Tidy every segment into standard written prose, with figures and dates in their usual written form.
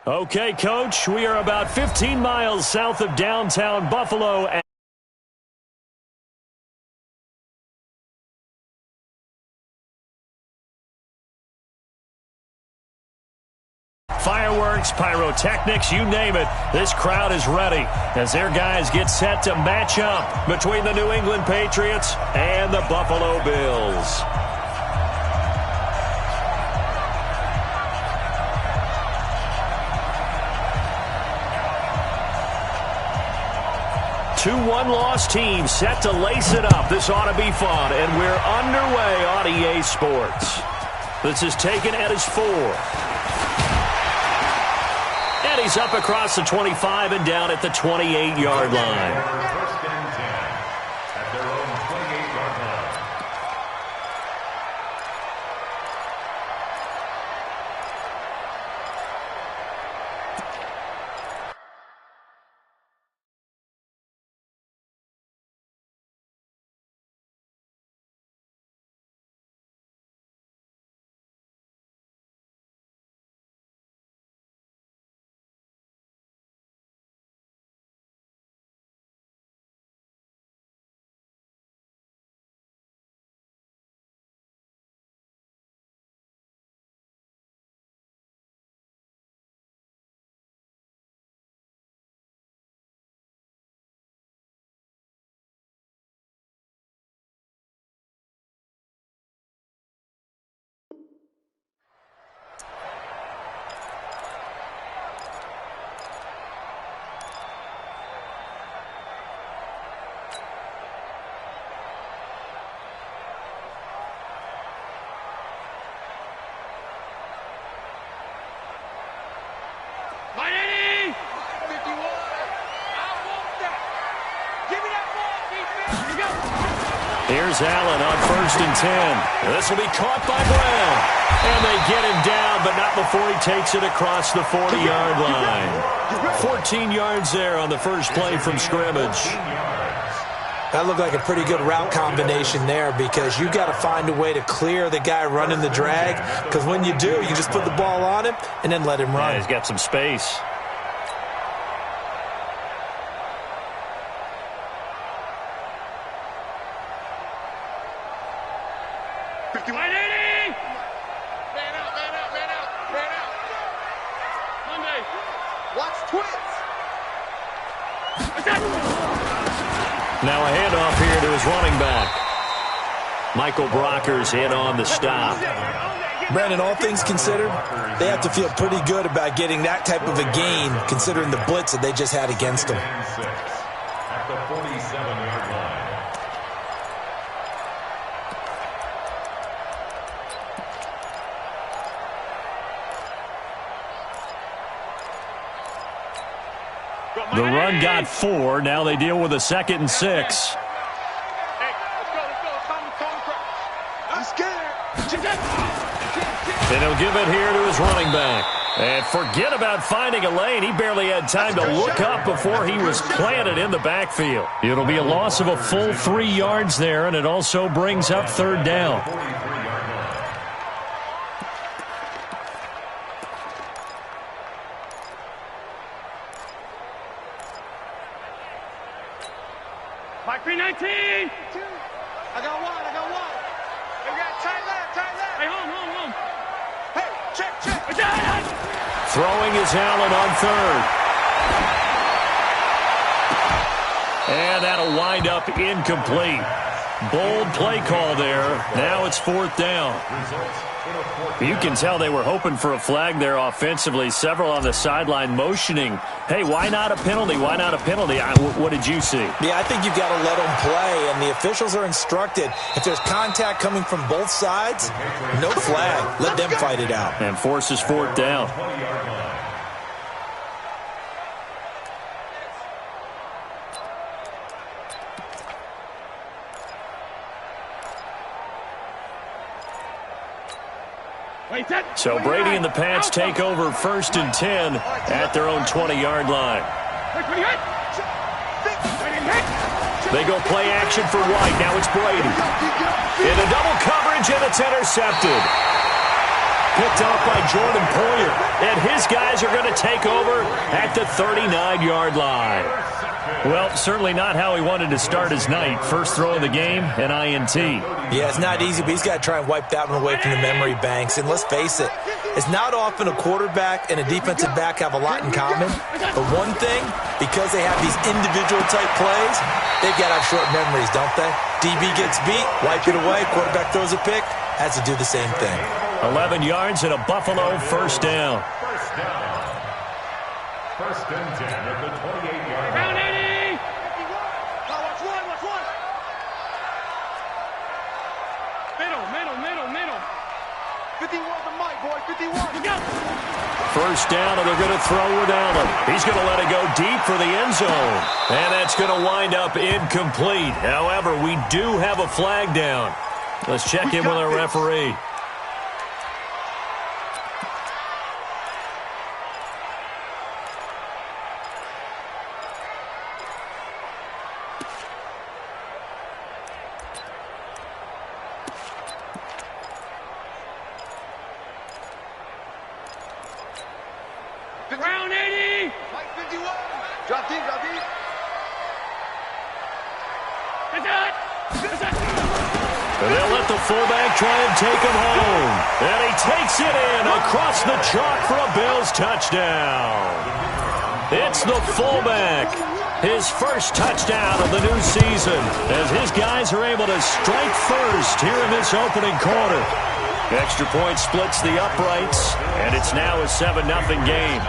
Okay, Coach, we are about 15 miles south of downtown Buffalo. Fireworks, pyrotechnics, you name it. This crowd is ready as their guys get set to match up between the New England Patriots and the Buffalo Bills. Two one-loss teams set to lace it up. This ought to be fun, and we're underway on EA Sports. This is taken at his 4. And he's up across the 25 and down at the 28-yard line. First and 10 at their own 28-yard line. Here's Allen on 1st and 10. This will be caught by Brown. And they get him down, but not before he takes it across the 40-yard line. 14 yards there on the first play from scrimmage. That looked like a pretty good route combination there because you got to find a way to clear the guy running the drag, because when you do, you just put the ball on him and then let him run. Yeah, he's got some space. Now a handoff here to his running back. Michael Brocker's in on the stop. Brandon, all things considered, they have to feel pretty good about getting that type of a gain considering the blitz that they just had against them. At the 47-yard line. The run got 4. Now they deal with a 2nd and 6. And he'll give it here to his running back. And forget about finding a lane. He barely had time to look up before he was planted in the backfield. It'll be a loss of a full 3 yards there, and it also brings up 3rd down. Mike P19. I got one. We got tight left. Hey, home. Hey, check. Throwing is Allen on 3rd. And that'll wind up incomplete. Bold play call there. Now it's 4th down. You can tell they were hoping for a flag there offensively. Several on the sideline motioning, hey, why not a penalty? What did you see? Yeah, I think you've got to let them play, and the officials are instructed, if there's contact coming from both sides, no flag. Let them fight it out. And forces 4th down. So Brady and the Pats take over 1st and 10 at their own 20-yard line. They go play action for White. Now it's Brady. In a double coverage, and it's intercepted. Picked off by Jordan Poyer. And his his guys are going to take over at the 39-yard line. Well, certainly not how he wanted to start his night. First throw of the game, an INT. Yeah, it's not easy, but he's got to try and wipe that one away from the memory banks. And let's face it, it's not often a quarterback and a defensive back have a lot in common. But one thing, because they have these individual type plays, they've got to have short memories, don't they? DB gets beat, wipe it away, quarterback throws a pick, has to do the same thing. 11 yards and a Buffalo first down. First and 10 at the 28-yard Round line. 80. Watch one. Middle. 51 to Mike, boy, 51. Go. First down, and they're going to throw with Allen. He's going to let it go deep for the end zone. And that's going to wind up incomplete. However, we do have a flag down. Let's check in with our referee. Round 80. Mike 51. Drop deep. That's it. And they'll let the fullback try and take him home. And he takes it in across the chalk for a Bills touchdown. It's the fullback. His first touchdown of the new season as his guys are able to strike first here in this opening quarter. Extra point splits the uprights, and it's now a 7-0 game.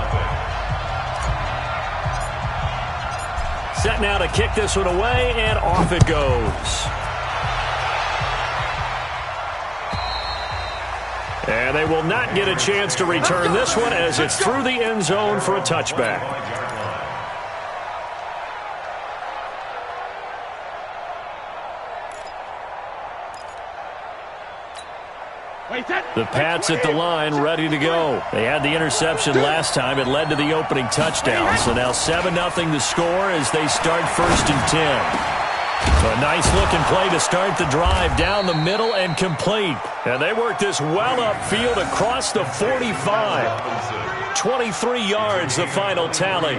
Set now to kick this one away, and off it goes. And they will not get a chance to return this one as it's through the end zone for a touchback. The Pats at the line, ready to go. They had the interception last time. It led to the opening touchdown. So now 7-0 the score as they start first and 10. A nice-looking play to start the drive down the middle and complete. And they work this well upfield across the 45. 23 yards, the final tally.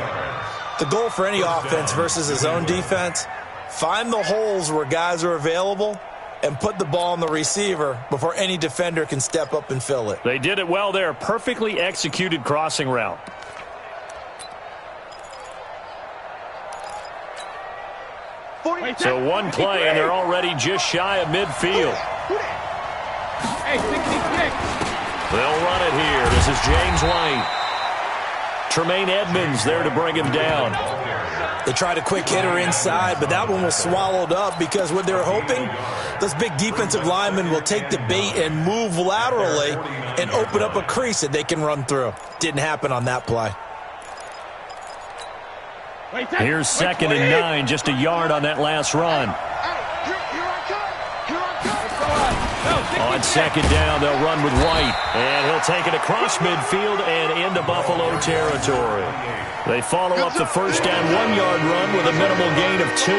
The goal for any offense versus his own defense, find the holes where guys are available and put the ball on the receiver before any defender can step up and fill it. They did it well there. Perfectly executed crossing route. So one play, and they're already just shy of midfield. Hey, 66. They'll run it here. This is James White. Tremaine Edmonds there to bring him down. They tried a quick hitter inside, but that one was swallowed up because what they're hoping, those big defensive linemen will take the bait and move laterally and open up a crease that they can run through. Didn't happen on that play. Here's 2nd and 9, just a yard on that last run. On 2nd down, they'll run with White, and he'll take it across midfield and into Buffalo territory. They follow up the first down 1-yard run with a minimal gain of 2.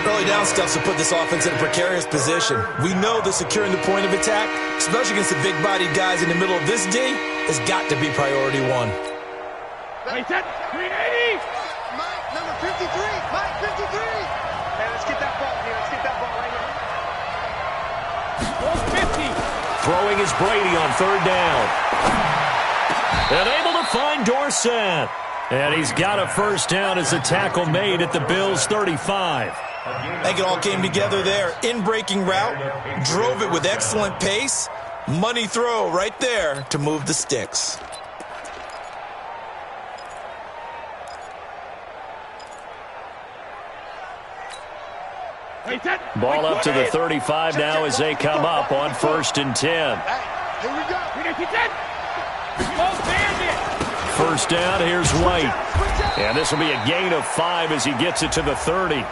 Early down stuff to put this offense in a precarious position. We know that securing the point of attack, especially against the big-bodied guys in the middle of this D, has got to be priority 1. Wait, set. 380. Mike, number 53. Mike, 53. Hey, let's get that ball here. Let's get that ball right here. 50. Throwing is Brady on 3rd down. And able to find Dorsett. And he's got a first down as a tackle made at the Bills' 35. I think it all came together there. In-breaking route, drove it with excellent pace. Money throw right there to move the sticks. Ball up to the 35 now as they come up on 1st and 10. Hey, here we go. First down, here's White. And this will be a gain of 5 as he gets it to the 30.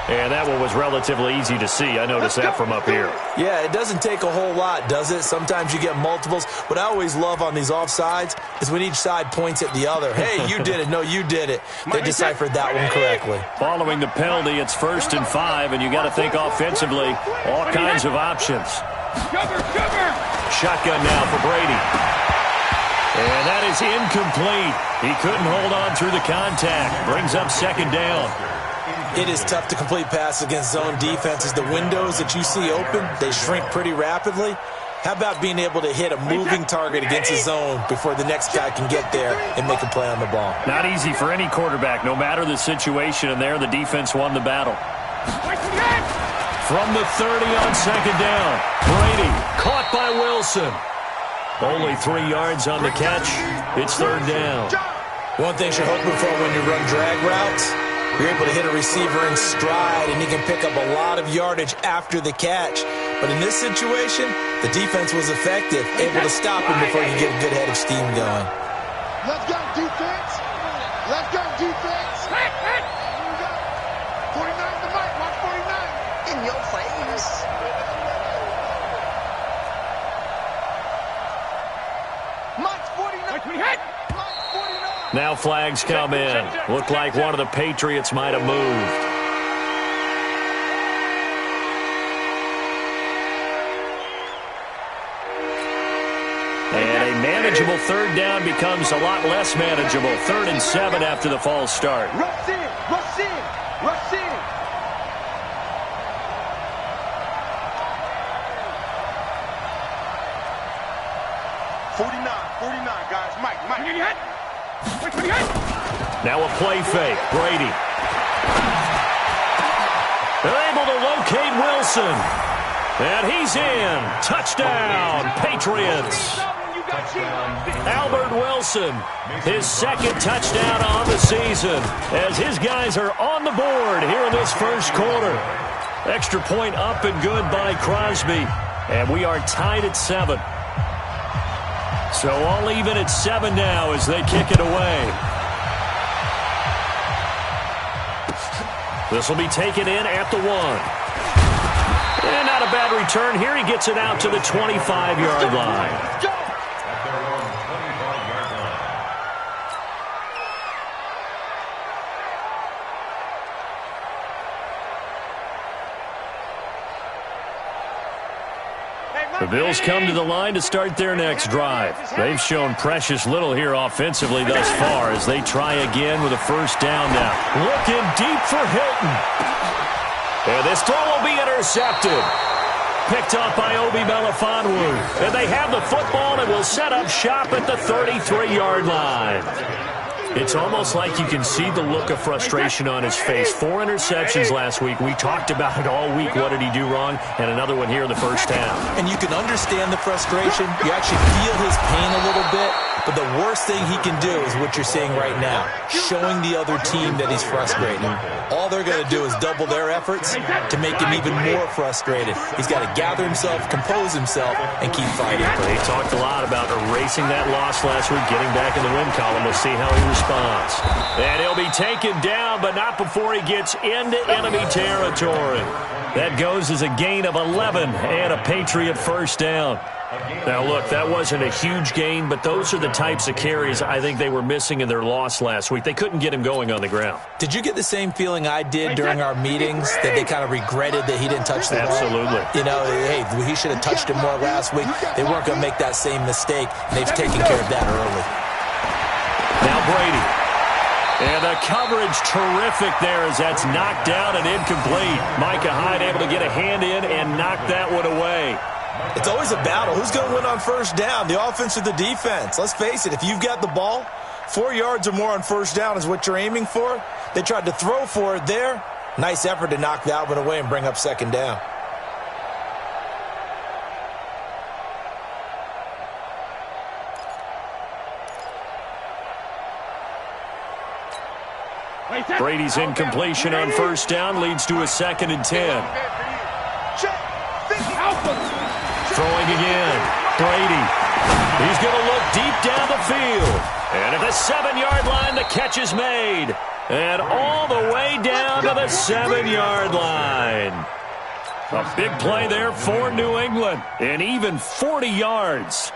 And that one was relatively easy to see. I noticed that from up here. Yeah, it doesn't take a whole lot, does it? Sometimes you get multiples. What I always love on these offsides is when each side points at the other. Hey, you did it. No, you did it. They deciphered that one correctly. Following the penalty, it's 1st and 5, and you got to think offensively, all kinds of options. Cover. Shotgun now for Brady. is incomplete. He couldn't hold on through the contact. Brings up second down. It is tough to complete passes against zone defenses. The windows that you see open, they shrink pretty rapidly. How about being able to hit a moving target against a zone before the next guy can get there and make a play on the ball? Not easy for any quarterback, no matter the situation, and there the defense won the battle. From the 30 on second down, Brady caught by Wilson. Only 3 yards on the catch. It's third down. One thing you're hoping for when you run drag routes, you're able to hit a receiver in stride, and he can pick up a lot of yardage after the catch. But in this situation, the defense was effective, able to stop him before you get a good head of steam going. Let's go, defense. Let's go, defense. 49 the mic. Watch 49. In your face. Mike's 49. Mike's 49. Now flags come in. Looked like one of the Patriots might have moved. And a manageable third down becomes a lot less manageable. 3rd and 7 after the false start. Rush in, rush in, rush in. $49, guys. Mike. Now a play fake. Brady. They're able to locate Wilson. And he's in. Touchdown, Patriots. Albert Wilson, his 2nd touchdown on the season, as his guys are on the board here in this first quarter. Extra point up and good by Crosby, and we are tied at 7. So all even at 7 now as they kick it away. This will be taken in at the 1. And not a bad return here. He gets it out to the 25-yard line. The Bills come to the line to start their next drive. They've shown precious little here offensively thus far as they try again with a first down now. Looking deep for Hilton. And this throw will be intercepted. Picked up by Obi Melifonwu. And they have the football and will set up shop at the 33-yard line. It's almost like you can see the look of frustration on his face. 4 interceptions last week. We talked about it all week. What did he do wrong? And another one here in the first half. And you can understand the frustration. You actually feel his pain a little bit. But the worst thing he can do is what you're seeing right now, showing the other team that he's frustrated. All they're going to do is double their efforts to make him even more frustrated. He's got to gather himself, compose himself, and keep fighting. They talked a lot about erasing that loss last week, getting back in the win column. We'll see how he responds. And he'll be taken down, but not before he gets into enemy territory. That goes as a gain of 11 and a Patriot first down. Now, look, that wasn't a huge gain, but those are the types of carries I think they were missing in their loss last week. They couldn't get him going on the ground. Did you get the same feeling I did during our meetings, that they kind of regretted that he didn't touch the ball? Absolutely. You know, hey, he should have touched it more last week. They weren't going to make that same mistake, and they've taken care of that early. Now Brady. And the coverage terrific there as that's knocked down and incomplete. Micah Hyde able to get a hand in and knock that one away. It's always a battle. Who's going to win on first down, the offense or the defense? Let's face it, if you've got the ball, 4 yards or more on first down is what you're aiming for. They tried to throw for it there. Nice effort to knock that one away and bring up second down. Brady's incompletion on first down leads to a 2nd and 10. Throwing again. Brady. He's going to look deep down the field. And at the 7-yard line, the catch is made. And all the way down to the 7-yard line. A big play there for New England. And even 40 yards.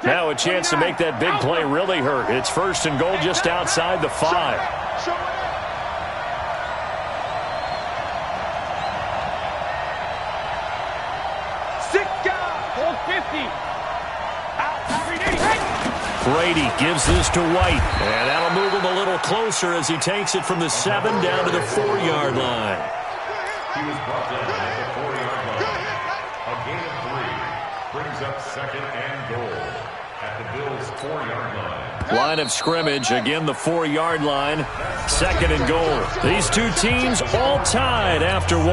Now a chance to make that big play really hurt. It's 1st and goal just outside the 5. Brady gives this to White, and that'll move him a little closer as he takes it from the 7 down to the 4-yard line. He was brought down at the 4-yard line. A gain of 3 brings up 2nd and goal at the Bills' 4-yard line. Line of scrimmage, again the 4-yard line, 2nd and goal. These two teams all tied after 1.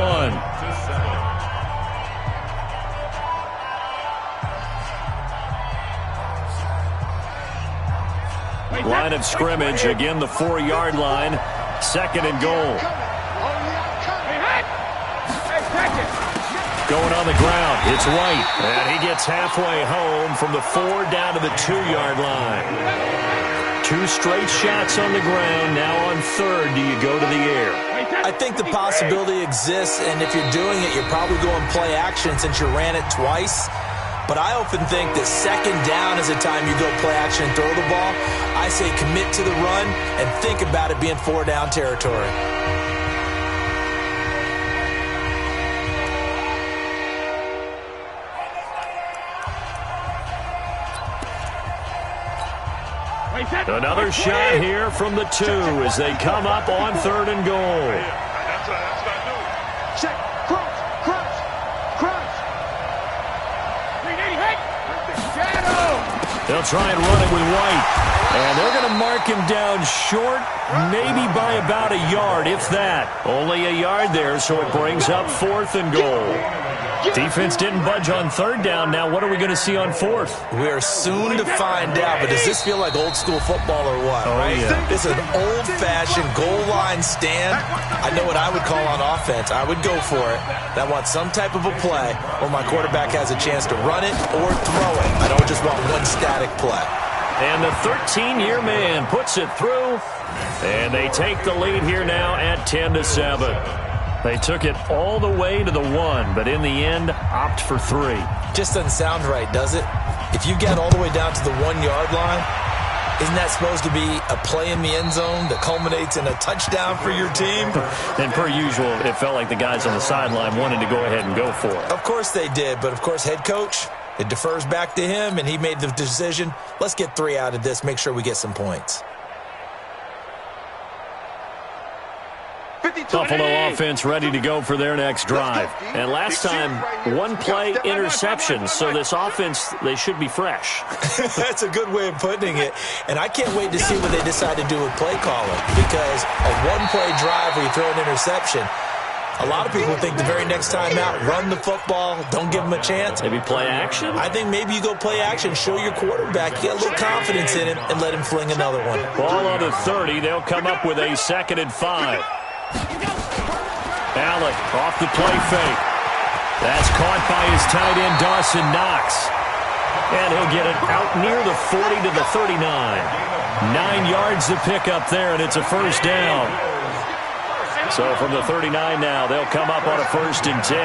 Line of scrimmage, again the 4-yard line, 2nd and goal. Going on the ground, it's White, and he gets halfway home from the 4 down to the 2-yard line. 2 straight shots on the ground. Now on 3rd, do you go to the air? I think the possibility exists, and if you're doing it, you're probably going play action since you ran it twice. But I often think that 2nd down is the time you go play action and throw the ball. I say commit to the run and think about it being 4-down territory. Another shot here from the 2 as they come up on 3rd and goal. That's what I do. Check. Cross. They'll try and run it with White. And they're going to mark him down short, maybe by about a yard, if that. Only a yard there, so it brings up 4th and goal. Defense didn't budge on 3rd down. Now what are we going to see on 4th? We are soon to find out, but does this feel like old school football or what? Oh, right? Yeah. This is an old-fashioned goal line stand. I know what I would call on offense. I would go for it. I want some type of a play where my quarterback has a chance to run it or throw it. I don't just want one static play. And the 13-year man puts it through, and they take the lead here now at 10-7. They took it all the way to the 1, but in the end, opt for 3. Just doesn't sound right, does it? If you get all the way down to the 1-yard line, isn't that supposed to be a play in the end zone that culminates in a touchdown for your team? And per usual, it felt like the guys on the sideline wanted to go ahead and go for it. Of course they did, but of course head coach, it defers back to him, and he made the decision, let's get 3 out of this, make sure we get some points. Buffalo offense ready to go for their next drive. And last time, 1 play interception, so this offense, they should be fresh. That's a good way of putting it. And I can't wait to see what they decide to do with play calling, because a 1-play drive where you throw an interception, a lot of people think the very next time out, run the football, don't give them a chance. Maybe play action? I think maybe you go play action, show your quarterback, get a little confidence in him, and let him fling another one. Ball on the 30, they'll come up with a 2nd and 5. Allen off the play fake. That's caught by his tight end, Dawson Knox. And he'll get it out near the 40 to the 39. 9 yards to pick up there, and it's a 1st down. So from the 39 now, they'll come up on a 1st and 10.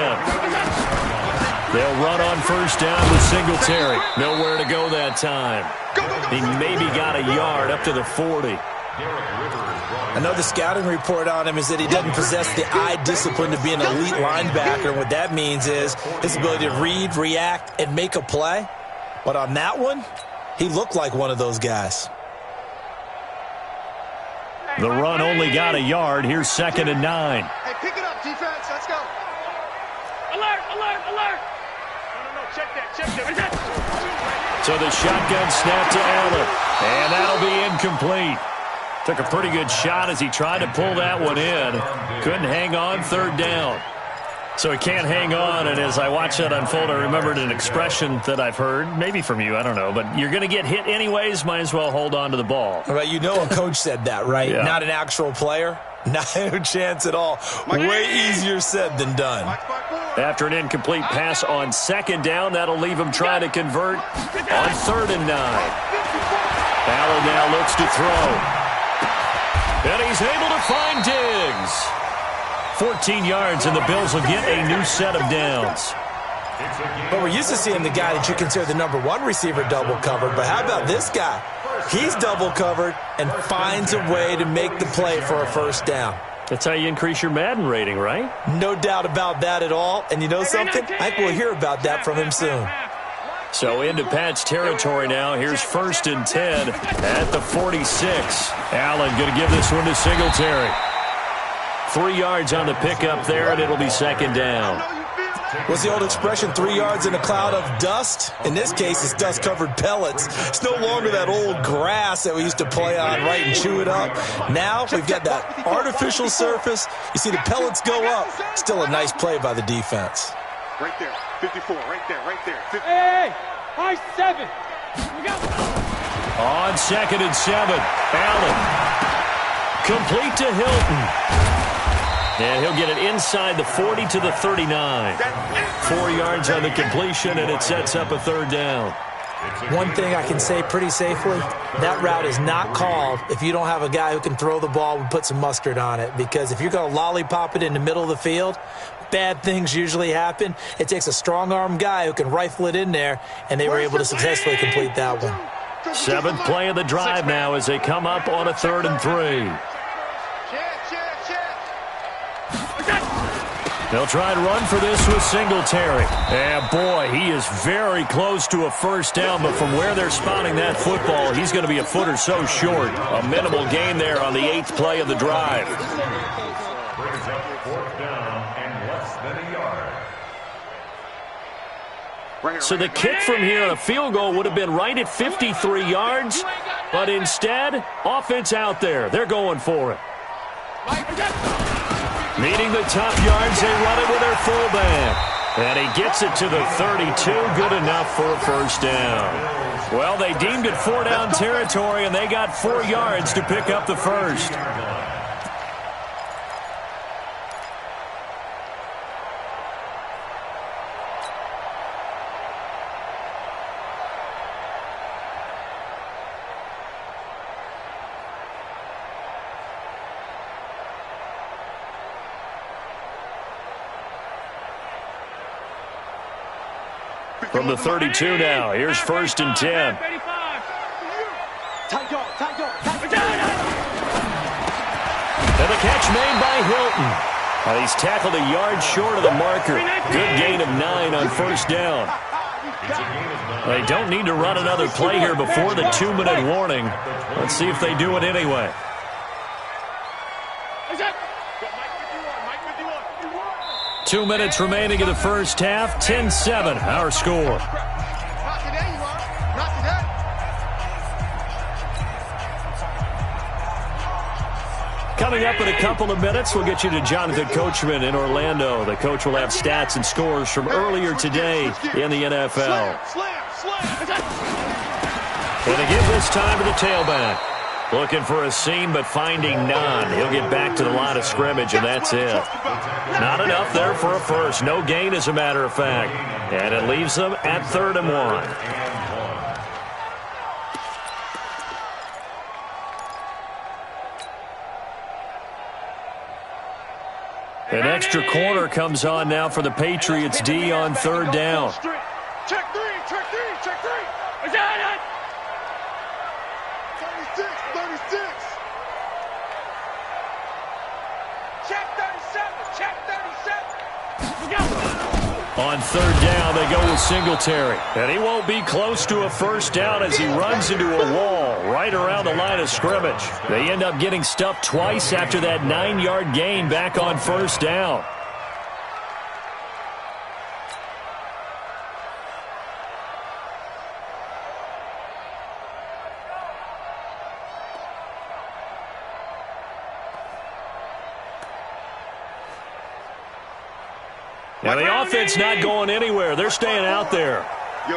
They'll run on 1st down with Singletary. Nowhere to go that time. He maybe got a yard up to the 40. I know the scouting report on him is that he doesn't possess the eye discipline to be an elite linebacker. And what that means is his ability to read, react, and make a play. But on that one, he looked like one of those guys. The run only got a yard. Here's 2nd and 9. Hey, pick it up, defense. Let's go. Alert, alert, alert. No, check that. So the shotgun snap to Allen. And that'll be incomplete. Took a pretty good shot as he tried to pull that one in. Couldn't hang on 3rd down. So he can't hang on, and as I watched that unfold, I remembered an expression that I've heard, maybe from you, I don't know, but you're going to get hit anyways, might as well hold on to the ball. Right, you know a coach said that, right? Yeah. Not an actual player. No chance at all. Way easier said than done. After an incomplete pass on 2nd down, that'll leave him trying to convert on 3rd and 9. Allen now looks to throw. And he's able to find Diggs. 14 yards, and the Bills will get a new set of downs. But we're used to seeing the guy that you consider the number 1 receiver double covered. But how about this guy? He's double covered and finds a way to make the play for a 1st down. That's how you increase your Madden rating, right? No doubt about that at all. And you know something? I think we'll hear about that from him soon. So into Pat's territory now. Here's 1st and 10 at the 46. Allen going to give this one to Singletary. 3 yards on the pickup there, and it'll be 2nd down. What's the old expression, 3 yards in a cloud of dust? In this case, it's dust-covered pellets. It's no longer that old grass that we used to play on, right, and chew it up. Now we've got that artificial surface. You see the pellets go up. Still a nice play by the defense. Right there, 54, right there, right there. 50. Hey, high 7. We got On 2nd and 7, Allen. Complete to Hilton. And he'll get it inside the 40 to the 39. 4 yards on the completion, and it sets up a 3rd down. One thing I can say pretty safely, that route is not called if you don't have a guy who can throw the ball and put some mustard on it. Because if you're going to lollipop it in the middle of the field, bad things usually happen. It takes a strong-arm guy who can rifle it in there, and they were able to successfully complete that one. 7th play of the drive now as they come up on a 3rd and 3. They'll try and run for this with Singletary. And, boy, he is very close to a 1st down, but from where they're spotting that football, he's going to be a foot or so short. A minimal gain there on the 8th play of the drive. Brings up 4th down and less than a yard. So the kick from here on a field goal would have been right at 53 yards, but instead, offense out there. They're going for it. Needing the top yards, they run it with their fullback. And he gets it to the 32, good enough for a 1st down. Well, they deemed it 4-down territory, and they got 4 yards to pick up the 1st. From the 32 now, here's 1st and 10. And the catch made by Hilton. He's tackled a yard short of the marker. Good gain of 9 on 1st down. They don't need to run another play here before the 2-minute warning. Let's see if they do it anyway. 2 minutes remaining in the 1st half. 10-7, our score. Coming up in a couple of minutes, we'll get you to Jonathan Coachman in Orlando. The coach will have stats and scores from earlier today in the NFL. And they give this time to the tailback. Looking for a seam, but finding none. He'll get back to the line of scrimmage, and that's it. Not enough there for a 1st. No gain, as a matter of fact. And it leaves them at 3rd and 1. An extra corner comes on now for the Patriots D on 3rd down. Check 3, check 3, check 3. 36. Check 37, check 37. On 3rd down, they go with Singletary. And he won't be close to a 1st down as he runs into a wall right around the line of scrimmage. They end up getting stuffed twice after that 9-yard gain back on 1st down. Now the offense not going anywhere. They're staying out there.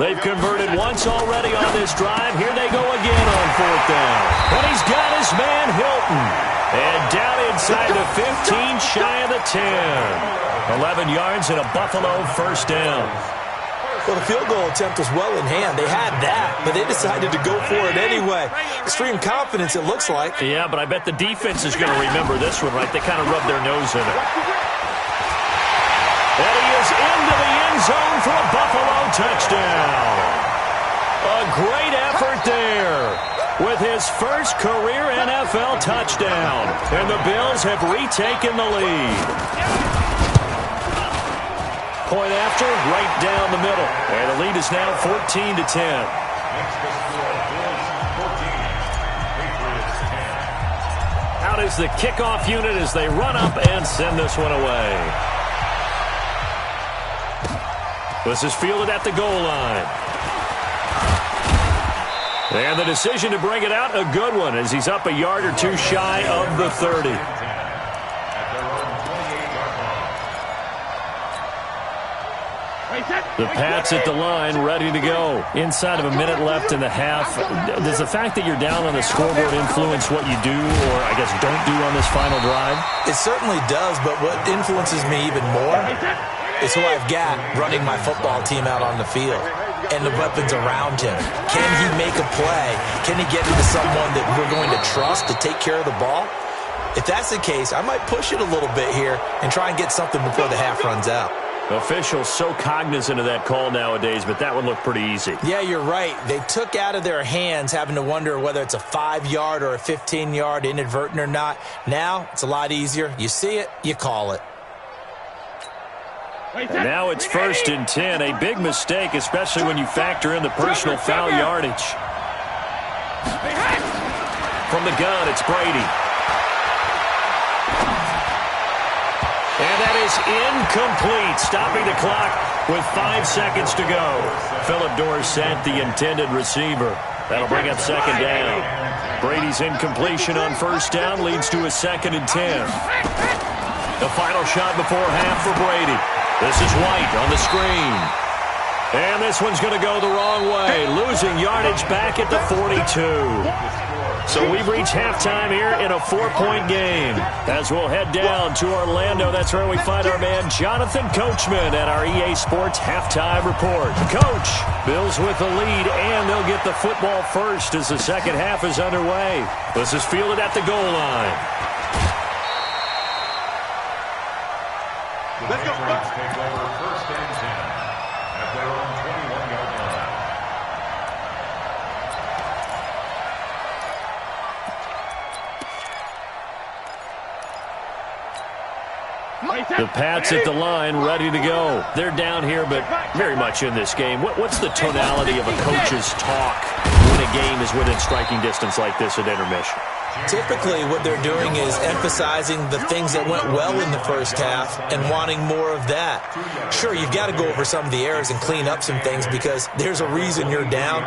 They've converted once already on this drive. Here they go again on 4th down. And he's got his man Hilton. And down inside the 15, shy of the 10. 11 yards and a Buffalo 1st down. Well, the field goal attempt was well in hand. They had that, but they decided to go for it anyway. Extreme confidence, it looks like. Yeah, but I bet the defense is going to remember this one, right? They kind of rubbed their nose in it. And he is into the end zone for a Buffalo touchdown. A great effort there with his 1st career NFL touchdown. And the Bills have retaken the lead. point after, right down the middle. And the lead is now 14-10. Next to score, Bills 14, Patriots 10. Out is the kickoff unit as they run up and send this one away. This is fielded at the goal line. And the decision to bring it out, a good one, as he's up a yard or two shy of the 30. The Pats at the line, ready to go. Inside of a minute left in the half. Does the fact that you're down on the scoreboard influence what you do, or I guess don't do on this final drive? It certainly does, but what influences me even more is who I've got running my football team out on the field and the weapons around him. Can he make a play? Can he get into someone that we're going to trust to take care of the ball? If that's the case, I might push it a little bit here and try and get something before the half runs out. Officials so cognizant of that call nowadays, but that one looked pretty easy. Yeah, you're right. They took out of their hands having to wonder whether it's a 5-yard or a 15-yard inadvertent or not. Now, it's a lot easier. You see it, you call it. And now it's 1st and 10. A big mistake, especially when you factor in the personal foul yardage. From the gun, it's Brady. And that is incomplete, stopping the clock with 5 seconds to go. Phillip Dorsett, the intended receiver. That'll bring up 2nd down. Brady's incompletion on 1st down leads to a 2nd and 10. The final shot before half for Brady. This is White on the screen. And this one's going to go the wrong way, losing yardage back at the 42. So we've reached halftime here in a 4-point game. As we'll head down to Orlando, that's where we find our man Jonathan Coachman at our EA Sports Halftime Report. Coach, Bills with the lead, and they'll get the football first as the second half is underway. This is fielded at the goal line. The Patriots take over 1st and 10 at their own 21-yard line. The Pats at the line, ready to go. They're down here, but very much in this game. What's the tonality of a coach's talk when a game is within striking distance like this at intermission? Typically, what they're doing is emphasizing the things that went well in the first half and wanting more of that. Sure, you've got to go over some of the errors and clean up some things because there's a reason you're down.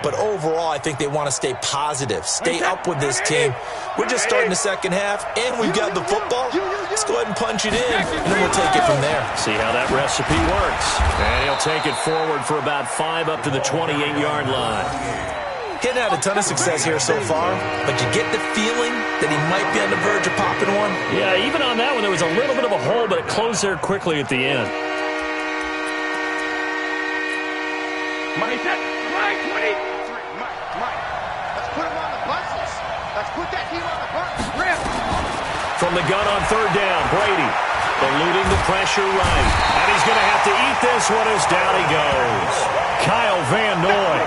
But overall, I think they want to stay positive, stay up with this team. We're just starting the second half, and we've got the football. Let's go ahead and punch it in, and then we'll take it from there. See how that recipe works. And he'll take it forward for about 5 up to the 28-yard line. He's had a ton of success here so far, but you get the feeling that he might be on the verge of popping one. Yeah, even on that one, there was a little bit of a hole, but it closed there quickly at the end. Mike, 23. Mike, let's put him on the buses. Let's put that team on the bus. Rip. From the gun on 3rd down, Brady eluding the pressure right. And he's going to have to eat this one as down he goes. Kyle Van Noy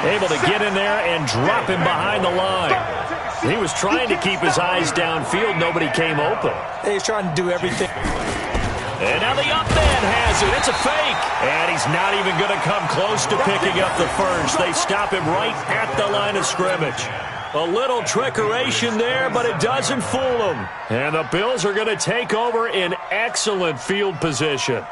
able to get in there and drop him behind the line. He was trying to keep his eyes downfield. Nobody came open. He's trying to do everything. And now the up man has it. It's a fake. And he's not even going to come close to picking up the first. They stop him right at the line of scrimmage. A little trickeration there, but it doesn't fool them. And the Bills are going to take over in excellent field position.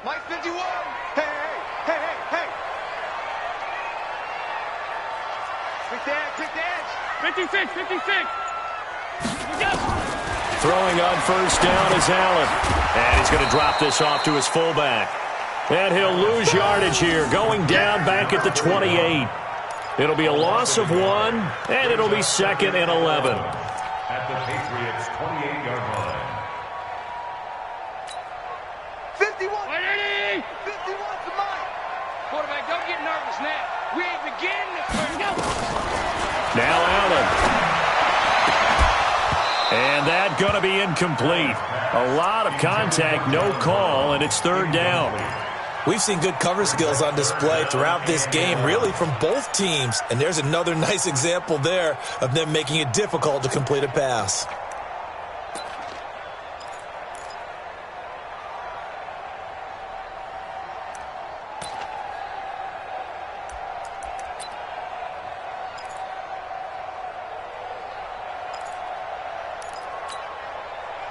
Mike 51. Hey. Pick the edge. 56. Throwing on 1st down is Allen. And he's going to drop this off to his fullback. And he'll lose yardage here, going down back at the 28. It'll be a loss of 1, and it'll be 2nd and 11. At the Patriots' 28-yard line. 51. 51 to Mike. Quarterback, don't get nervous now. We ain't beginning this first. Go. Now Allen. And that going to be incomplete. A lot of contact, no call, and it's third down. We've seen good cover skills on display throughout this game, really from both teams. And there's another nice example there of them making it difficult to complete a pass.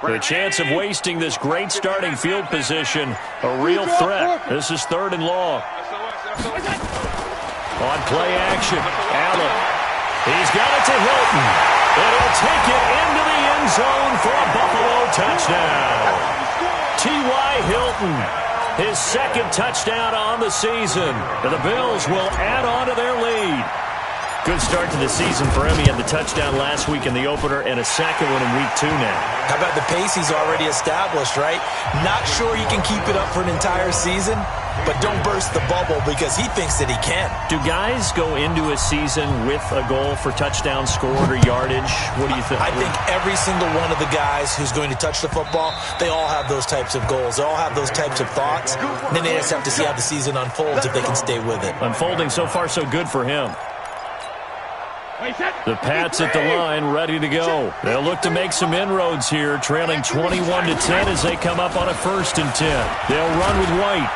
The chance of wasting this great starting field position, a real threat. This is third and long. On play action, Allen. He's got it to Hilton. And he'll take it into the end zone for a Buffalo touchdown. T.Y. Hilton, his second touchdown on the season. And the Bills will add on to their lead. Good start to the season for him. He had the touchdown last week in the opener and a second one in week 2 now. How about the pace he's already established, right? Not sure he can keep it up for an entire season, but don't burst the bubble because he thinks that he can. Do guys go into a season with a goal for touchdown scored or yardage? What do you think? I think every single one of the guys who's going to touch the football, they all have those types of goals. They all have those types of thoughts. And then they just have to see how the season unfolds if they can stay with it. Unfolding so far so good for him. The Pats at the line, ready to go. They'll look to make some inroads here, trailing 21-10 as they come up on a 1st and 10. They'll run with White.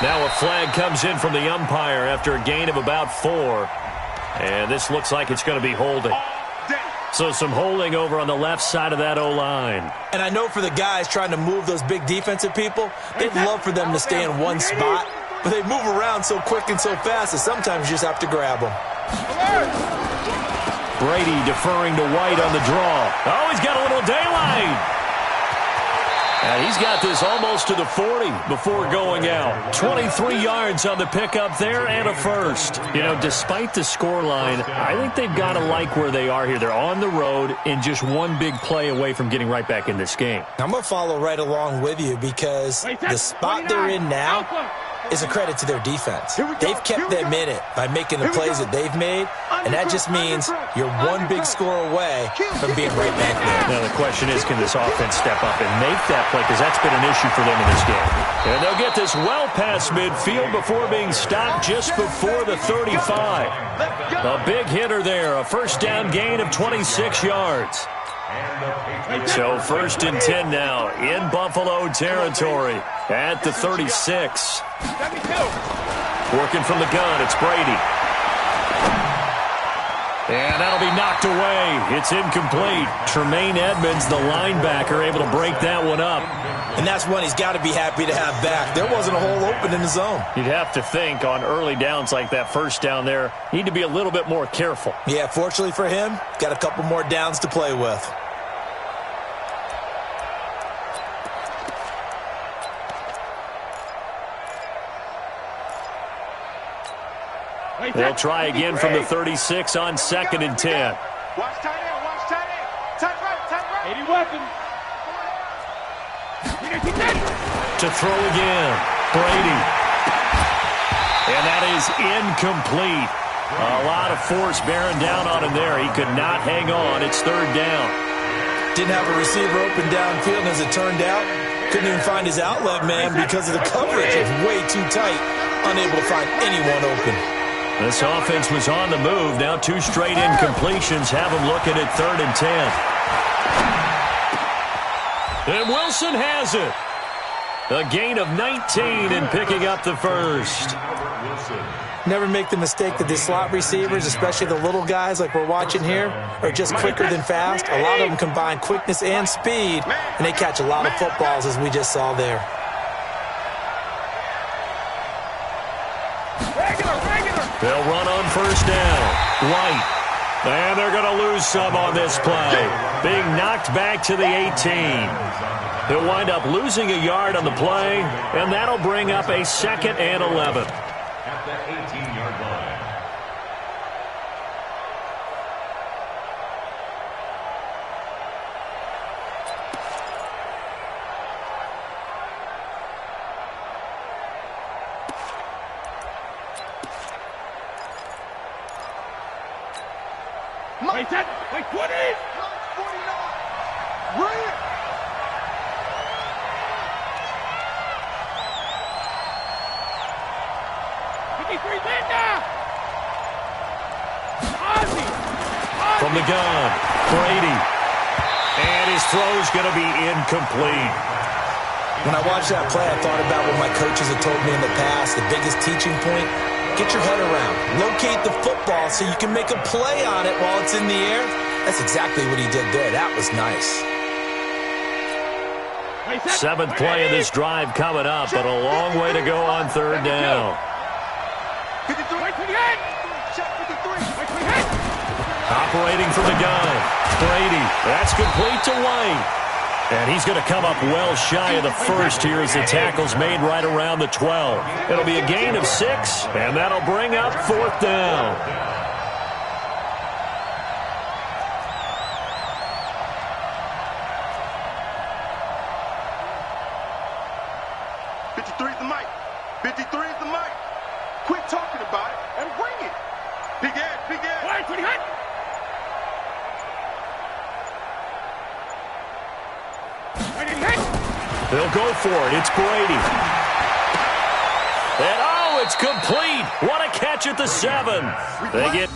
Now a flag comes in from the umpire after a gain of about 4. And this looks like it's going to be holding. So some holding over on the left side of that O-line. And I know for the guys trying to move those big defensive people, they'd love for them to stay in one spot, but they move around so quick and so fast that sometimes you just have to grab them. Brady deferring to White on the draw. Oh, he's got a little daylight. And he's got this almost to the 40 before going out. 23 yards on the pickup there and a first. You know, despite the scoreline, I think they've got to like where they are here. They're on the road and just one big play away from getting right back in this game. I'm going to follow right along with you because the spot they're in now is a credit to their defense. They've kept them in it by making the plays that they've made, and that just means you're one big score away from being right back there. Now the question is, can this offense step up and make that play? Because that's been an issue for them in this game. And they'll get this well past midfield before being stopped just before the 35. A big hitter there, a first down gain of 26 yards. So 1st and 10 now in Buffalo territory at the 36. Working from the gun, it's Brady. And that'll be knocked away. It's incomplete. Tremaine Edmonds, the linebacker, able to break that one up. And that's one he's got to be happy to have back. There wasn't a hole open in the zone. You'd have to think on early downs like that first down there, need to be a little bit more careful. Yeah, fortunately for him, got a couple more downs to play with. They'll try again from the 36 on 2nd and 10. Watch tight end, watch tight end. Tight right. 80 weapon. To throw again, Brady. And that is incomplete. A lot of force bearing down on him there. He could not hang on. It's 3rd down. Didn't have a receiver open downfield, and as it turned out, couldn't even find his outlet man because of the coverage. It's way too tight, unable to find anyone open. This offense was on the move. Now 2 straight incompletions have them looking at 3rd and 10. And Wilson has it. A gain of 19 and picking up the first. Never make the mistake that the slot receivers, especially the little guys like we're watching here, are just quicker than fast. A lot of them combine quickness and speed, and they catch a lot of footballs, as we just saw there. They'll run on 1st down. White. And they're going to lose some on this play. Being knocked back to the 18. He'll wind up losing a yard on the play, and that'll bring up a 2nd and 11. At the 18-yard line. Wait, 20! From the gun, Brady. And his throw's going to be incomplete. When I watched that play, I thought about what my coaches had told me in the past. The biggest teaching point, get your head around. Locate the football so you can make a play on it while it's in the air. That's exactly what he did there. That was nice. Seventh play of this drive coming up, but a long way to go on third down. Operating from the gun, Brady. That's complete to White. And he's going to come up well shy of the first here as the tackle's made right around the 12. It'll be a gain of 6, and that'll bring up fourth down. '53's the mic. 53 is the mic. Quit talking about it and bring it. Big Ed, Big Ed. Right, 20 hut. They'll go for it. It's Brady. And, oh, it's complete. What a catch at the 7. They get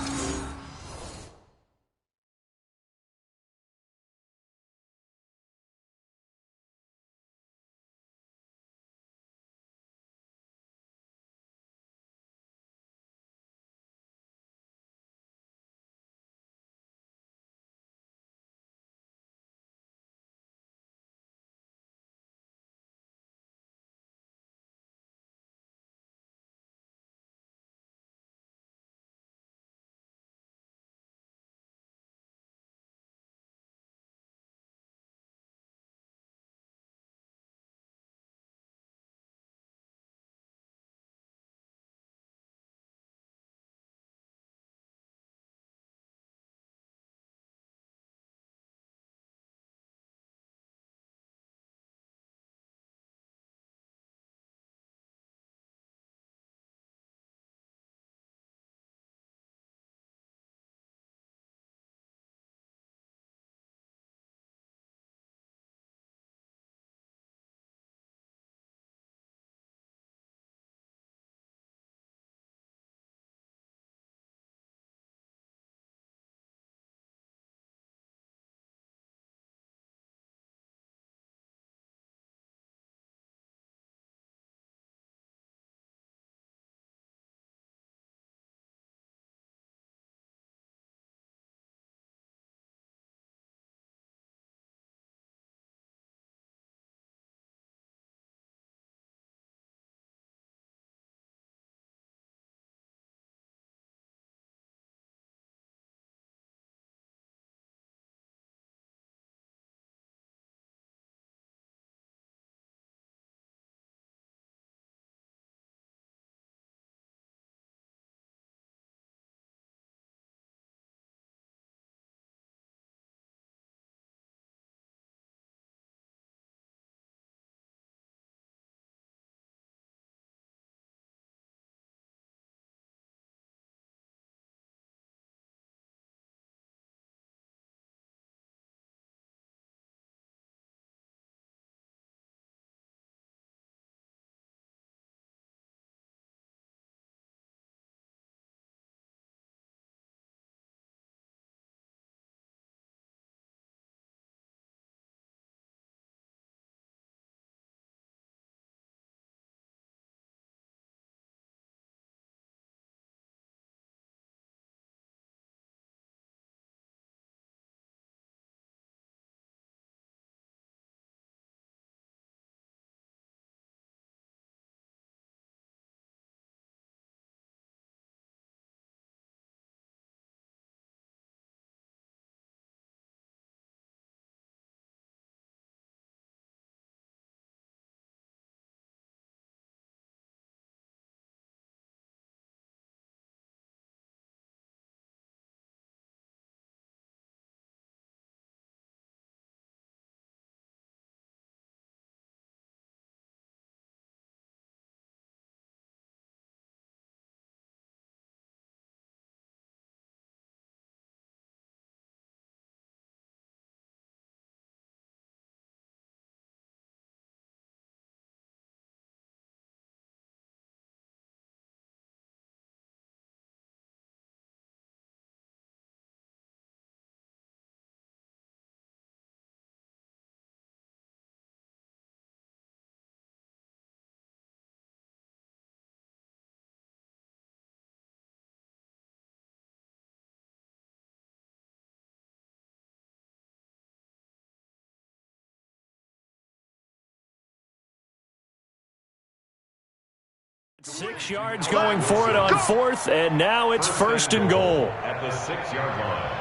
6 yards going for it on 4th, and now it's 1st and goal. At the 6-yard line.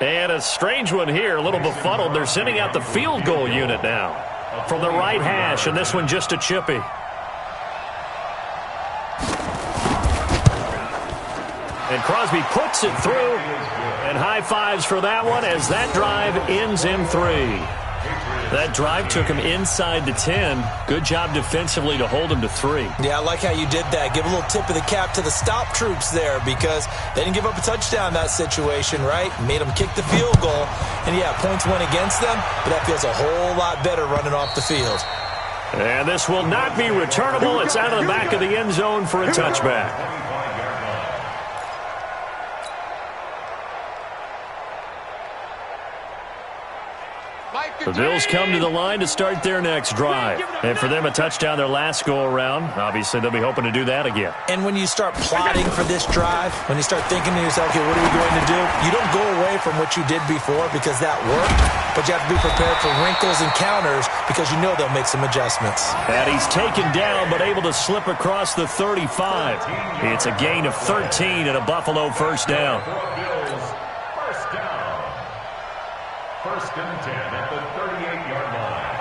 And a strange one here, a little befuddled. They're sending out the field goal unit now from the right hash, and this one just a chippy. And Crosby puts it through, and high fives for that one as that drive ends in 3. That drive took him inside the 10. Good job defensively to hold him to 3. Yeah, I like how you did that. Give a little tip of the cap to the stop troops there because they didn't give up a touchdown in that situation, right? Made them kick the field goal. And, yeah, points went against them, but that feels a whole lot better running off the field. And this will not be returnable. It's out of the back of the end zone for a touchback. The Bills come to the line to start their next drive. And for them, a touchdown their last go-around. Obviously, they'll be hoping to do that again. And when you start plotting for this drive, when you start thinking to yourself, okay, what are we going to do? You don't go away from what you did before because that worked, but you have to be prepared for wrinkles and counters because you know they'll make some adjustmts. And he's taken down but able to slip across the 35. It's a gain of 13 and a Buffalo first down. First and 10 at the 38-yard line.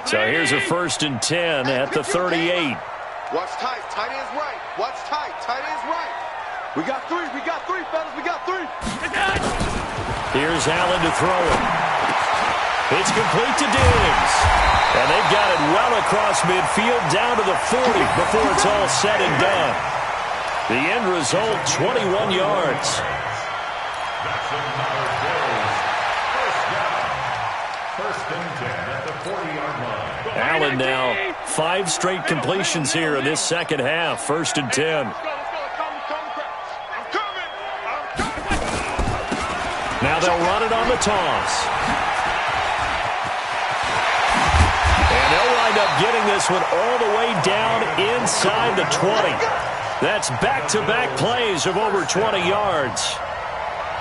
So here's a 1st and 10 at the 38. Watch tight. Tight ends right. Watch tight. Tight ends right. We got 3. We got 3, fellas. We got 3. Here's Allen to throw it. It's complete to Diggs. And they've got it well across midfield down to the 40 before it's all said and done. The end result, 21 yards. That's another Bills. First down. First and 10 at the 40-yard line. Allen now 5 straight completions here in this second half. 1st and 10. Now they'll run it on the toss. And they'll wind up getting this one all the way down inside the 20. That's back-to-back plays of over 20 yards.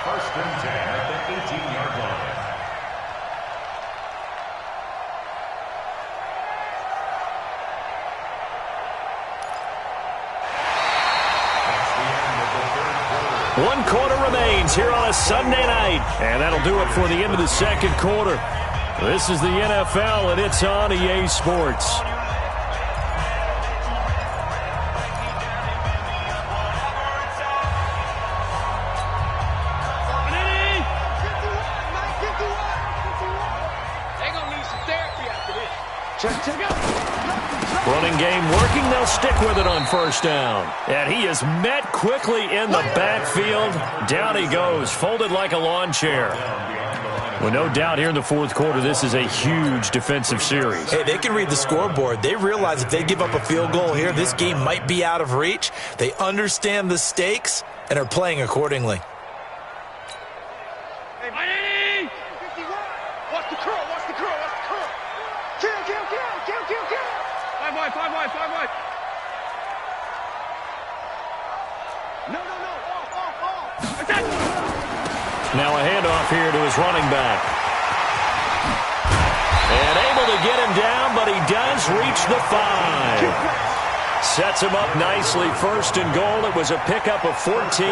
1st and 10 at the 18-yard line. That's the end of the third quarter. 1 quarter remains here on a Sunday night. And that'll do it for the end of the second quarter. This is the NFL, and it's on EA Sports. Running game working. They'll stick with it on 1st down. And he is met quickly in the backfield. Down he goes, folded like a lawn chair. Well, no doubt here in the 4th quarter, this is a huge defensive series. Hey, they can read the scoreboard. They realize if they give up a field goal here, this game might be out of reach. They understand the stakes and are playing accordingly. Hey, Miami! 51. Watch the curl. Watch the curl. Watch the curl. Kill. 5 wide. No. Off. Now a handoff here to his running back. And able to get him down, but he does reach the 5. Sets him up nicely. 1st and goal. It was a pickup of 14.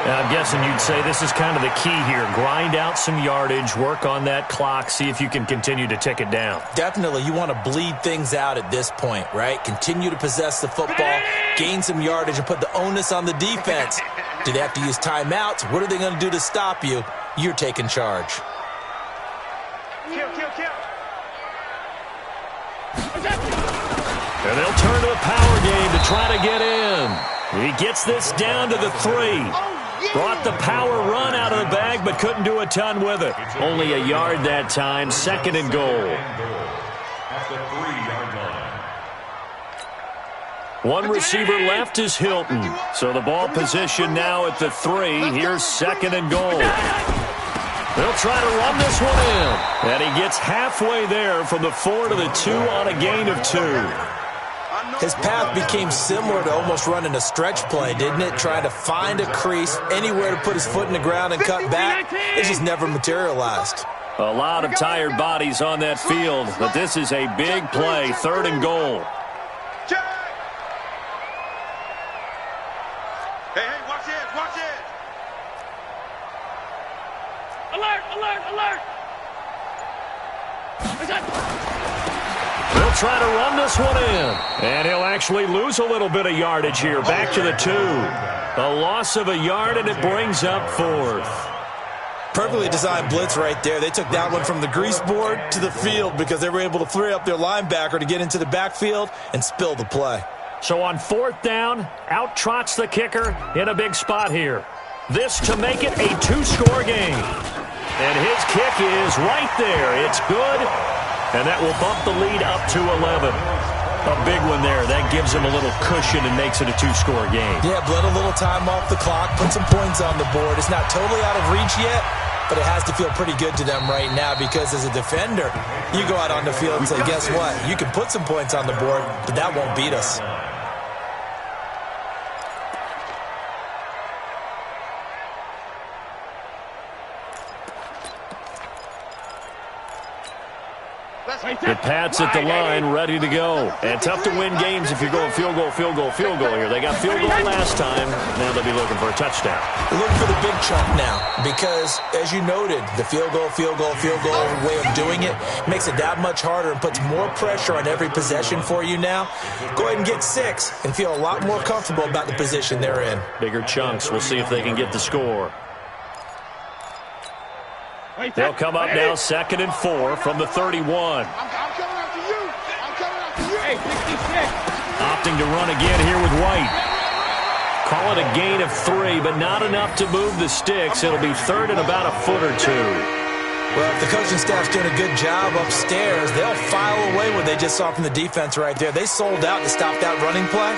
Now, I'm guessing you'd say this is kind of the key here. Grind out some yardage, work on that clock, see if you can continue to tick it down. Definitely. You want to bleed things out at this point, right? Continue to possess the football, gain some yardage, and put the onus on the defense. Do they have to use timeouts? What are they going to do to stop you? You're taking charge. Kill. And they'll turn to a power game to try to get in. He gets this down to the 3. Brought the power run out of the bag, but couldn't do a ton with it. Only a yard that time. 2nd and goal. At the 3-yard line. One receiver left is Hilton. So the ball position now at the 3. Here's 2nd and goal. They'll try to run this one in. And he gets halfway there from the 4 to the 2 on a gain of 2. His path became similar to almost running a stretch play, didn't it? Trying to find a crease, anywhere to put his foot in the ground and cut back. It just never materialized. A lot of tired bodies on that field, but this is a big play, 3rd and goal. Hey, watch it, watch it. Alert, alert, alert. They'll try to run this one in. And he'll actually lose a little bit of yardage here. Back to the 2. A loss of a yard, and it brings up 4th. Perfectly designed blitz right there. They took that one from the grease board to the field because they were able to free up their linebacker to get into the backfield and spill the play. So on 4th down, out trots the kicker in a big spot here. This to make it a 2-score game. And his kick is right there. It's good. And that will bump the lead up to 11. A big one there. That gives him a little cushion and makes it a 2-score game. Yeah, bled a little time off the clock, put some points on the board. It's not totally out of reach yet, but it has to feel pretty good to them right now because as a defender, you go out on the field and say, guess what? You can put some points on the board, but that won't beat us. The Pats at the line, ready to go. And tough to win games if you're going field goal, field goal, field goal here. They got field goal last time. Now they'll be looking for a touchdown. They're looking for the big chunk now because, as you noted, the field goal way of doing it makes it that much harder and puts more pressure on every possession for you now. Go ahead and get 6 and feel a lot more comfortable about the position they're in. Bigger chunks. We'll see if they can get the score. They'll come up now 2nd and 4 from the 31. I'm coming after you. I'm coming after you. Hey, 66. Opting to run again here with White. Call it a gain of 3, but not enough to move the sticks. It'll be 3rd and about a foot or 2. Well, if the coaching staff's doing a good job upstairs, they'll file away what they just saw from the defense right there. They sold out to stop that running play.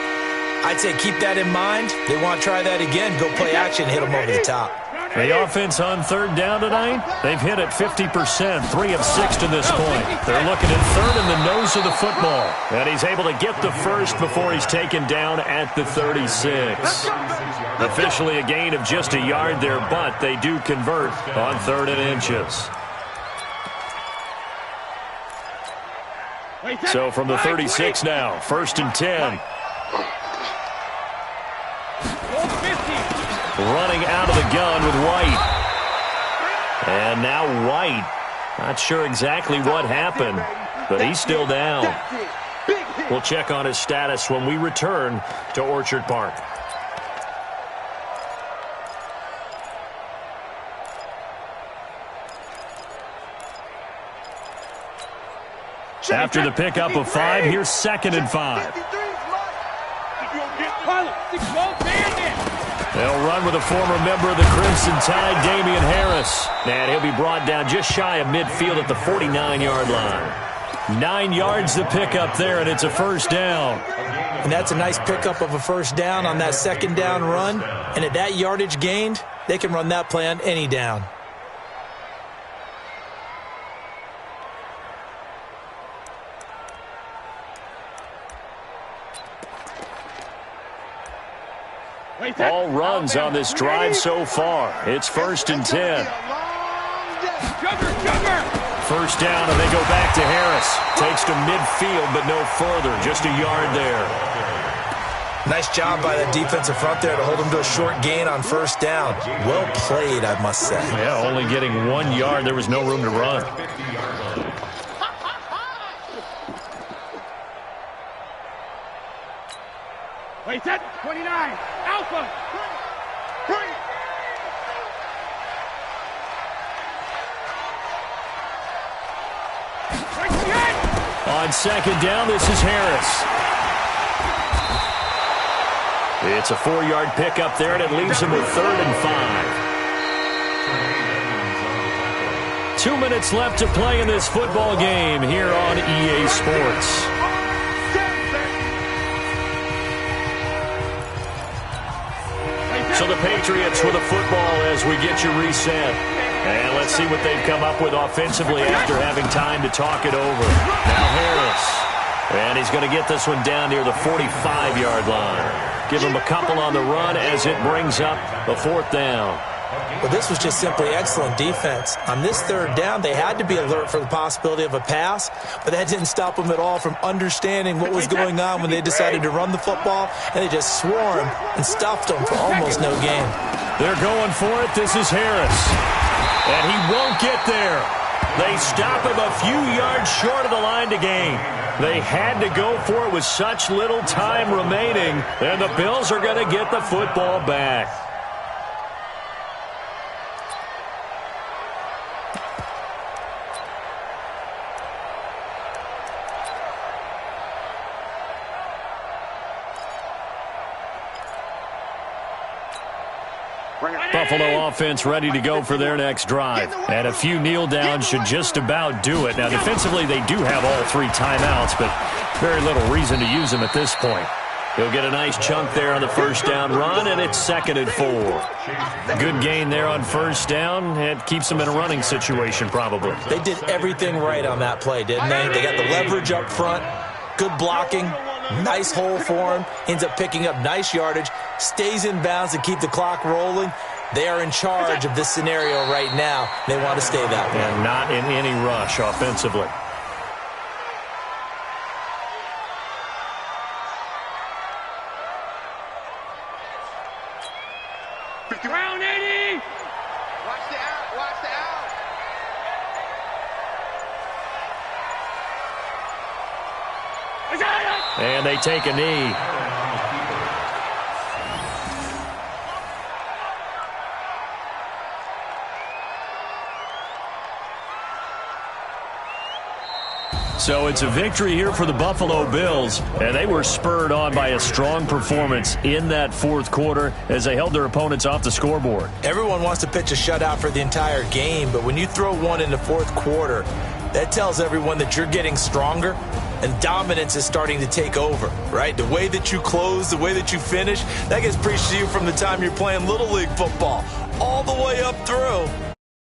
I'd say keep that in mind. They want to try that again, go play action, hit them over the top. The offense on 3rd down tonight, they've hit it 50%, 3 of 6 to this point. They're looking at 3rd in the nose of the football. And he's able to get the first before he's taken down at the 36. Officially a gain of just a yard there, but they do convert on 3rd and inches. So from the 36 now, 1st and 10. Running out of the gun with White. And now White. Not sure exactly what happened, but he's still down. We'll check on his status when we return to Orchard Park. After the pickup of 5, here's 2nd and 5. They'll run with a former member of the Crimson Tide, Damian Harris. And he'll be brought down just shy of midfield at the 49-yard line. 9 yards to pick up there, and it's a 1st down. And that's a nice pickup of a 1st down on that 2nd down run. And at that yardage gained, they can run that play on any down. All runs on this drive so far. It's 1st and 10. 1st down, and they go back to Harris. Takes to midfield, but no further. Just a yard there. Nice job by that defensive front there to hold them to a short gain on 1st down. Well played, I must say. Yeah, only getting 1 yard. There was no room to run. Wait, set 29. Alpha. Bring it. On 2nd down, this is Harris. It's a 4-yard pickup there, and it leaves him with 3rd and 5. 2 minutes left to play in this football game here on EA Sports. So the Patriots with a football as we get you reset. And let's see what they've come up with offensively after having time to talk it over. Now Harris. And he's going to get this one down near the 45-yard line. Give him a couple on the run as it brings up a 4th down. Well, this was just simply excellent defense. On this 3rd down, they had to be alert for the possibility of a pass, but that didn't stop them at all from understanding what was going on when they decided to run the football, and they just swarmed and stuffed them for almost no gain. They're going for it. This is Harris. And he won't get there. They stop him a few yards short of the line to gain. They had to go for it with such little time remaining, and the Bills are going to get the football back. Buffalo offense ready to go for their next drive. And a few kneel downs should just about do it. Now, defensively, they do have all 3 timeouts, but very little reason to use them at this point. He'll get a nice chunk there on the 1st down run, and it's 2nd and 4. Good gain there on 1st down. It keeps them in a running situation, probably. They did everything right on that play, didn't they? They got the leverage up front, good blocking, nice hole for him, ends up picking up nice yardage, stays in bounds to keep the clock rolling. They are in charge of this scenario right now. They want to stay that way. And not in any rush offensively. Round 80. Watch the out. Watch the out. And they take a knee. So it's a victory here for the Buffalo Bills, and they were spurred on by a strong performance in that 4th quarter as they held their opponents off the scoreboard. Everyone wants to pitch a shutout for the entire game, but when you throw one in the 4th quarter, that tells everyone that you're getting stronger and dominance is starting to take over, right? The way that you close, the way that you finish, that gets preached to you from the time you're playing Little League football all the way up through.